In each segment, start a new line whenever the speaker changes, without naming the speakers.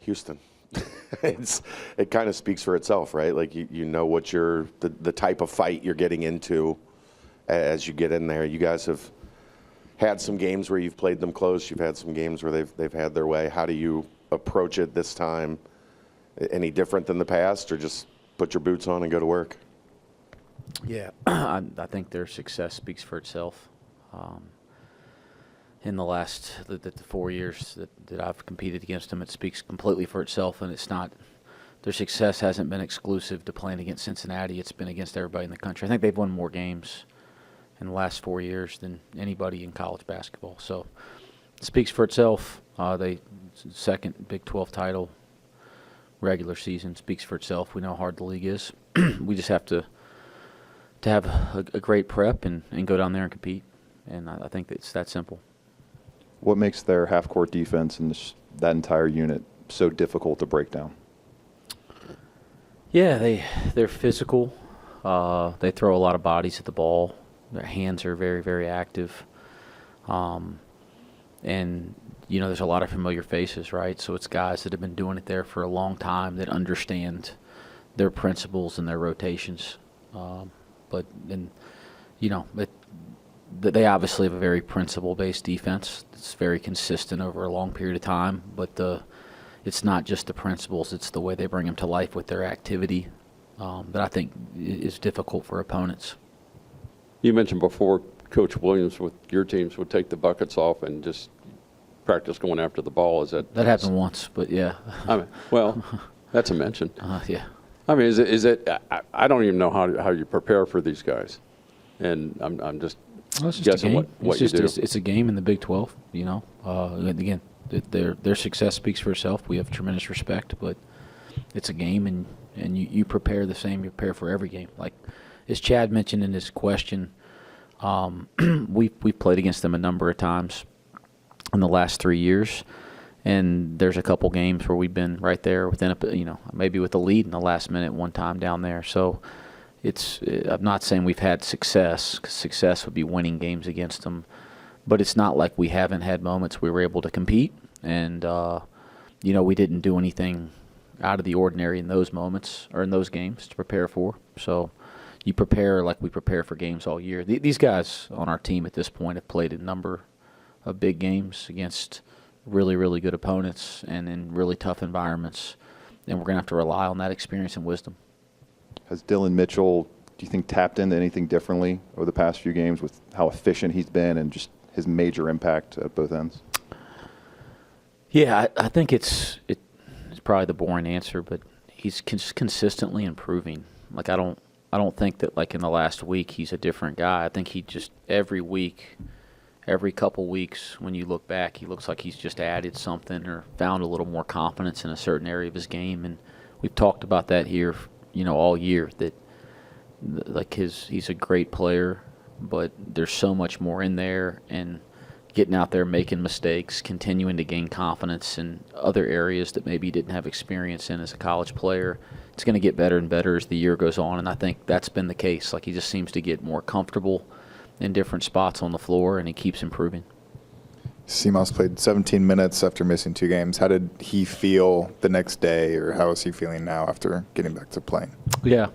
Houston. It kind of speaks for itself, right? Like you know what the type of fight you're getting into as you get in there. You guys have had some games where you've played them close. You've had some games where they've had their way. How do you approach it this time? Any different than the past, or just put your boots on and go to work?
Yeah, I think their success speaks for itself. In the last the 4 years that I've competed against them, it speaks completely for itself, and it's not – their success hasn't been exclusive to playing against Cincinnati. It's been against everybody in the country. I think they've won more games in the last 4 years than anybody in college basketball. So it speaks for itself. They second Big 12 title, regular season speaks for itself. We know how hard the league is. We just have to have a great prep and go down there and compete, and I think it's that simple.
What makes their half-court defense and that entire unit so difficult to break down?
Yeah, they're physical. They throw a lot of bodies at the ball. Their hands are very, very active. And, you know, there's a lot of familiar faces, right? So it's guys that have been doing it there for a long time that understand their principles and their rotations. But they obviously have a very principle-based defense. It's very consistent over a long period of time, but it's not just the principles, it's the way they bring them to life with their activity that I think is difficult for opponents.
You mentioned before Coach Williams with your teams would take the buckets off and just practice going after the ball. Is that
happened once, but yeah.
I mean, well, that's a mention.
Yeah.
I mean, is it? I don't even know how you prepare for these guys, and I'm just guessing what you do.
It's a game in the Big 12. You know, again, their success speaks for itself. We have tremendous respect, but it's a game, and you prepare the same. You prepare for every game. Like as Chad mentioned in his question, we've played against them a number of times in the last 3 years. And there's a couple games where we've been right there within maybe with the lead in the last minute one time down there. So I'm not saying we've had success, because success would be winning games against them. But it's not like we haven't had moments we were able to compete. And, we didn't do anything out of the ordinary in those moments or in those games to prepare for. So you prepare like we prepare for games all year. These guys on our team at this point have played a number of big games against really, really good opponents and in really tough environments, and we're going to have to rely on that experience and wisdom.
Has Dillon Mitchell, do you think, tapped into anything differently over the past few games with how efficient he's been and just his major impact at both ends?
Yeah, I think it's probably the boring answer, but he's consistently improving. Like I don't think that like in the last week he's a different guy. I think he just every week. Every couple weeks, when you look back, he looks like he's just added something or found a little more confidence in a certain area of his game. And we've talked about that here, all year. That like he's a great player, but there's so much more in there. And getting out there, making mistakes, continuing to gain confidence in other areas that maybe he didn't have experience in as a college player. It's going to get better and better as the year goes on, and I think that's been the case. Like he just seems to get more comfortable in different spots on the floor, and he keeps improving.
Seamoss played 17 minutes after missing 2 games. How did he feel the next day, or how is he feeling now after getting back to playing?
Yeah,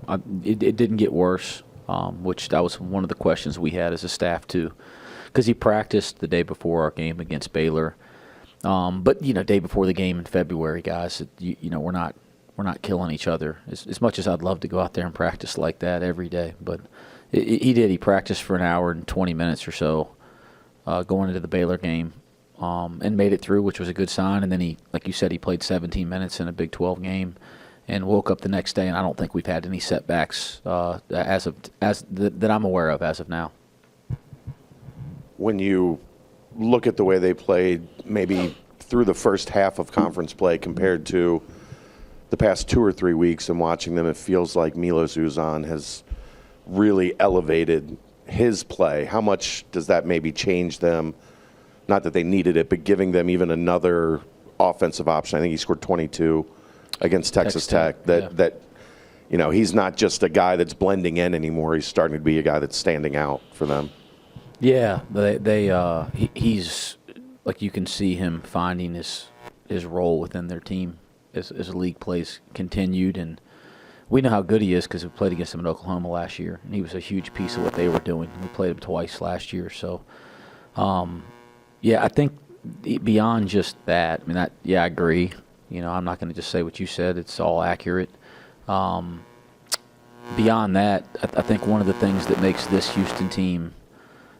it didn't get worse, which that was one of the questions we had as a staff too, because he practiced the day before our game against Baylor. But day before the game in February, guys, we're not killing each other as much as I'd love to go out there and practice like that every day, but. He did. He practiced for an hour and 20 minutes or so going into the Baylor game and made it through, which was a good sign. And then he, like you said, he played 17 minutes in a Big 12 game and woke up the next day. And I don't think we've had any setbacks that I'm aware of as of now.
When you look at the way they played maybe through the first half of conference play compared to the past 2 or 3 weeks and watching them, it feels like Milos Uzan has really elevated his play. How much does that maybe change them? Not that they needed it, but giving them even another offensive option. I think he scored 22 against Texas Tech. That he's not just a guy that's blending in anymore. He's starting to be a guy that's standing out for them.
Yeah, he's like you can see him finding his role within their team as league plays continued. And we know how good he is because we played against him in Oklahoma last year, and he was a huge piece of what they were doing. We played him twice last year. So, yeah, I think beyond just that, I mean, I agree. You know, I'm not going to just say what you said. It's all accurate. Beyond that, I think one of the things that makes this Houston team,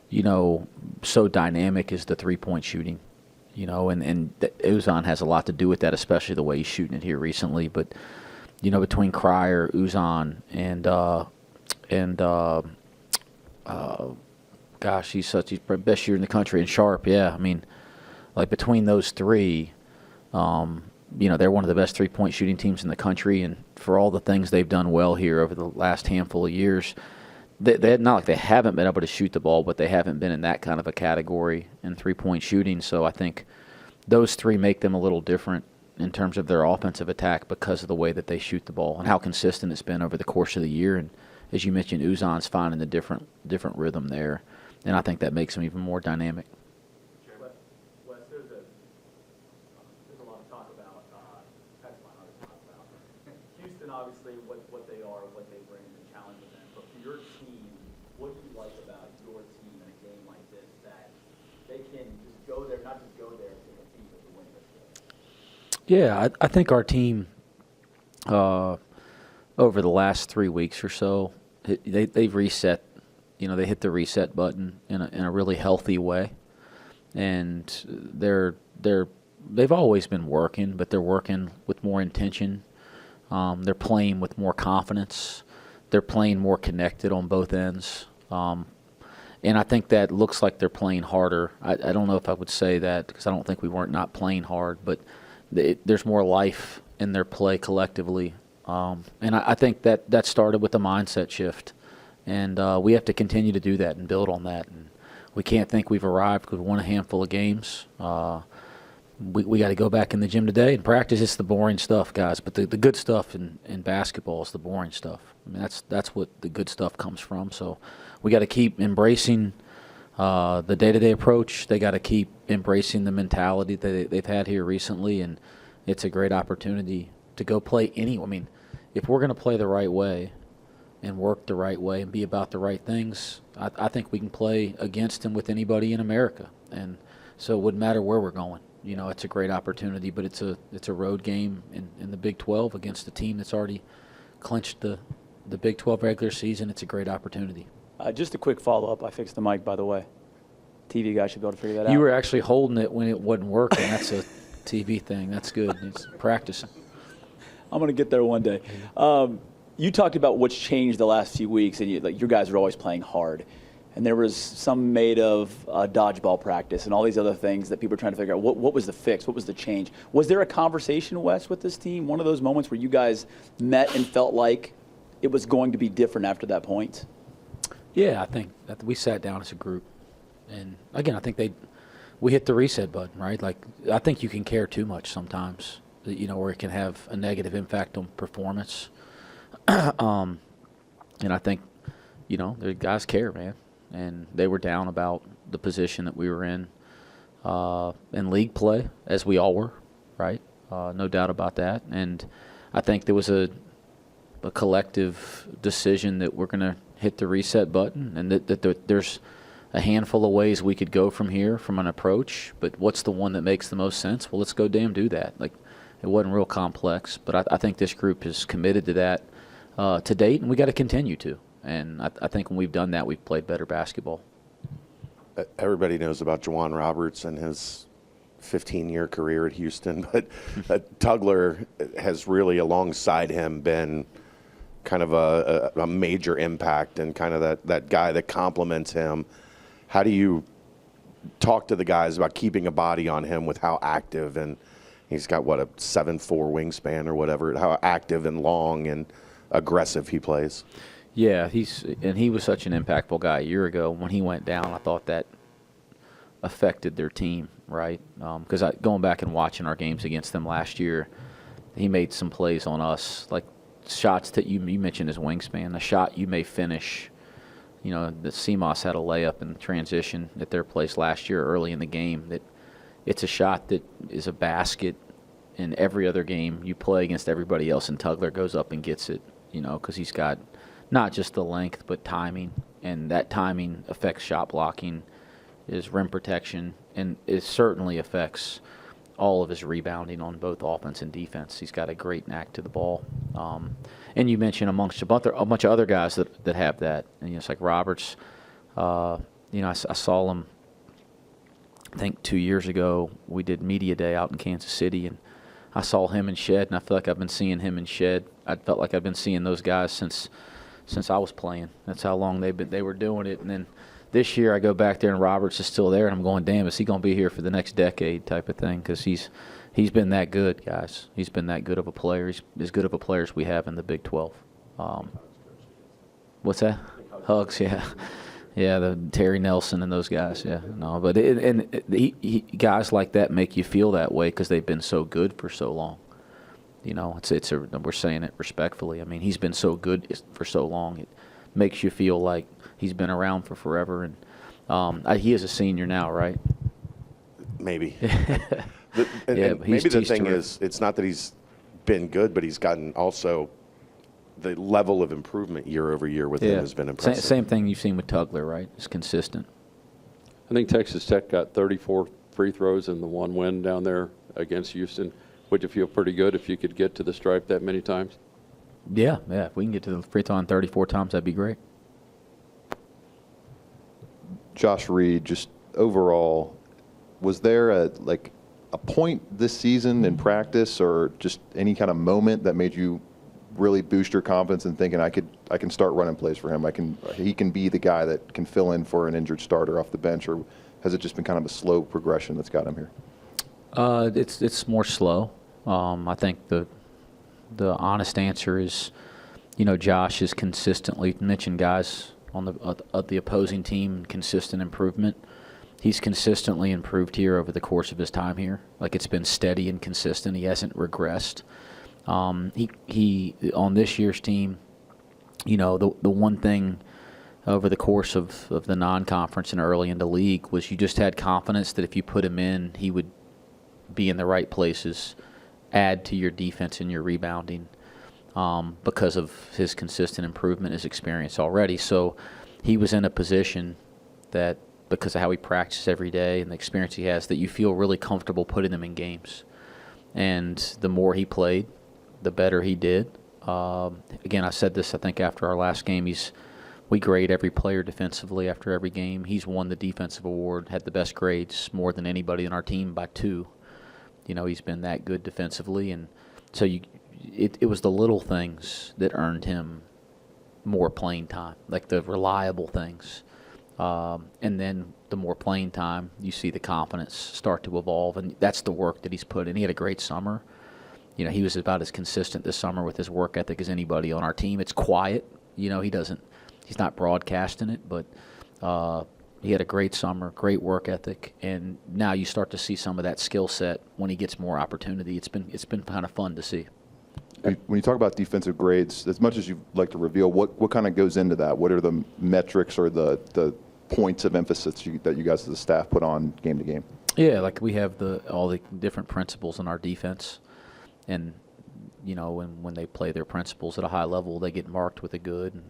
you know, so dynamic is the three-point shooting. You know, and Uzan has a lot to do with that, especially the way he's shooting it here recently. But, you know, between Cryer, Uzan, and gosh, he's the best shooter in the country, and Sharp, yeah. I mean, like between those three, you know, they're one of the best three-point shooting teams in the country, and for all the things they've done well here over the last handful of years, they not like they haven't been able to shoot the ball, but they haven't been in that kind of a category in three-point shooting. So I think those three make them a little different in terms of their offensive attack because of the way that they shoot the ball and how consistent it's been over the course of the year. And as you mentioned, Uzan's finding the different rhythm there, and I think that makes them even more dynamic.
Wes, there's a lot of talk about Houston, obviously, what they are, what they bring, the challenge of them. But for your team, what do you like about your team in a game like this that they can just go there, not just go there to compete, but to win this game?
Yeah, I think our team over the last 3 weeks or so, they've reset. You know, they hit the reset button in a really healthy way, and they've always been working, but they're working with more intention. They're playing with more confidence. They're playing more connected on both ends. And I think that looks like they're playing harder. I don't know if I would say that because I don't think we weren't not playing hard, but there's more life in their play collectively. And I think that started with a mindset shift. And we have to continue to do that and build on that. And we can't think we've arrived because we won a handful of games. We got to go back in the gym today and practice. It's the boring stuff, guys. But the good stuff in basketball is the boring stuff. I mean, that's what the good stuff comes from. So we got to keep embracing the day-to-day approach. They got to keep embracing the mentality that they've had here recently. And it's a great opportunity to go play I mean, if we're going to play the right way and work the right way and be about the right things, I think we can play against and with anybody in America. And so it wouldn't matter where we're going. You know, it's a great opportunity, but it's a road game in the Big 12 against a team that's already clinched the Big 12 regular season. It's a great opportunity.
Just a quick follow-up. I fixed the mic, by the way. TV guy should be able to figure that out.
You were actually holding it when it wasn't working. That's a TV thing. That's good. It's practicing.
I'm going to get there one day. You talked about what's changed the last few weeks, and your guys are always playing hard. And there was some made of dodgeball practice and all these other things that people are trying to figure out. What was the fix? What was the change? Was there a conversation, Wes, with this team? One of those moments where you guys met and felt like it was going to be different after that point?
Yeah, I think that we sat down as a group. And, again, I think we hit the reset button, right? Like, I think you can care too much sometimes, you know, where it can have a negative impact on performance. And I think, you know, the guys care, man. And they were down about the position that we were in league play, as we all were, right? No doubt about that. And I think there was a collective decision that we're going to hit the reset button and that there's a handful of ways we could go from here from an approach, but what's the one that makes the most sense? Well, let's go do that. Like, it wasn't real complex, but I think this group is committed to that to date, and we got to continue to. And I think when we've done that, we've played better basketball.
Everybody knows about Juwan Roberts and his 15-year career at Houston, but Tugler has really, alongside him, been kind of a major impact and kind of that guy that complements him. How do you talk to the guys about keeping a body on him with how active, and he's got, what, a 7'4" wingspan or whatever, how active and long and aggressive he plays?
Yeah, he was such an impactful guy a year ago. When he went down, I thought that affected their team, right? Because going back and watching our games against them last year, he made some plays on us, like shots that you mentioned his wingspan, a shot you may finish. You know, the CMOS had a layup in transition at their place last year early in the game. That it's a shot that is a basket in every other game you play against everybody else, and Tugler goes up and gets it, because he's got not just the length but timing, and that timing affects shot blocking, his rim protection, and it certainly affects all of his rebounding on both offense and defense. He's got a great knack to the ball. And you mentioned amongst a bunch of other guys that have that. And it's like Roberts. I saw him, I think 2 years ago, we did media day out in Kansas City, and I saw him in Shed, and I feel like I've been seeing him in Shed. I felt like I've been seeing those guys since I was playing. That's how long they were doing it. And then this year I go back there and Roberts is still there, and I'm going, damn, is he going to be here for the next decade type of thing? Because he's been that good, guys. He's been that good of a player. He's as good of a player as we have in the Big 12. What's that? Hugs, yeah. Yeah, the Terry Nelson and those guys, yeah. No, but guys like that make you feel that way because they've been so good for so long. We're saying it respectfully. I mean, he's been so good for so long. It makes you feel like he's been around for forever. And he is a senior now, right?
Maybe.
But
maybe the thing
terrific.
is, it's not that he's been good, but he's gotten also the level of improvement year over year with him has been impressive.
Same thing you've seen with Tugler, right? It's consistent.
I think Texas Tech got 34 free throws in the one win down there against Houston. Would you feel pretty good if you could get to the stripe that many times?
Yeah. If we can get to the free throw line 34 times, that'd be great.
Josh Reed, just overall, was there a point this season in practice or just any kind of moment that made you really boost your confidence in thinking I can start running plays for him? He can be the guy that can fill in for an injured starter off the bench, or has it just been kind of a slow progression that's got him here?
It's more slow. I think the honest answer is, Josh has consistently mentioned guys on the opposing team, consistent improvement. He's consistently improved here over the course of his time here. Like, it's been steady and consistent. He hasn't regressed. He on this year's team, the one thing over the course of the non-conference and early in the league was you just had confidence that if you put him in, he would be in the right places, add to your defense and your rebounding because of his consistent improvement, his experience already. So he was in a position that, because of how he practices every day and the experience he has, that you feel really comfortable putting him in games. And the more he played, the better he did. Again, I said this, I think, after our last game. We grade every player defensively after every game. He's won the defensive award, had the best grades more than anybody on our team by 2. He's been that good defensively. And so it was the little things that earned him more playing time, like the reliable things. And then the more playing time, you see the confidence start to evolve. And that's the work that he's put in. He had a great summer. He was about as consistent this summer with his work ethic as anybody on our team. It's quiet. He's not broadcasting it, but he had a great summer, great work ethic, and now you start to see some of that skill set when he gets more opportunity. It's been kind of fun to see.
When you talk about defensive grades, as much as you'd like to reveal, what kind of goes into that? What are the metrics or the points of emphasis that you guys as a staff put on game to game?
Yeah, like we have all the different principles in our defense. And, when they play their principles at a high level, they get marked with a good. And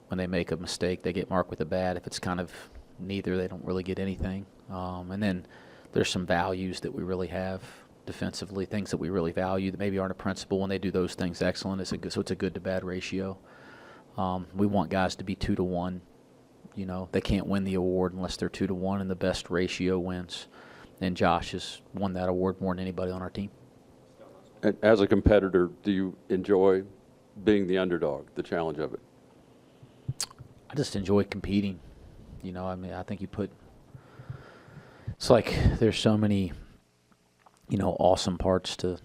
when they make a mistake, they get marked with a bad. If it's kind of neither, they don't really get anything. And then there's some values that we really have defensively, things that we really value that maybe aren't a principle. When they do those things, excellent. So it's a good to bad ratio. We want guys to be 2 to 1. They can't win the award unless they're 2 to 1, and the best ratio wins. And Josh has won that award more than anybody on our team.
As a competitor, do you enjoy being the underdog, the challenge of it?
I just enjoy competing. I think it's like there's so many, awesome parts to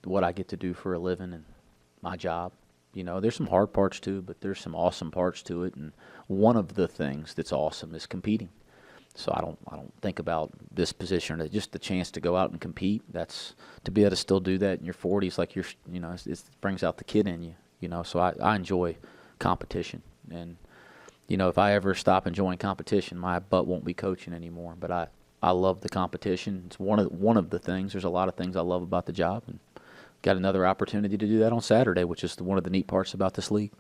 what I get to do for a living and my job. There's some hard parts too, but there's some awesome parts to it. And one of the things that's awesome is competing. So I don't think about this position or just the chance to go out and compete. That's to be able to still do that in your 40s, like it brings out the kid in you. So I enjoy competition. And, if I ever stop enjoying competition, my butt won't be coaching anymore. But I love the competition. It's one of the things. There's a lot of things I love about the job, and got another opportunity to do that on Saturday, which is one of the neat parts about this league.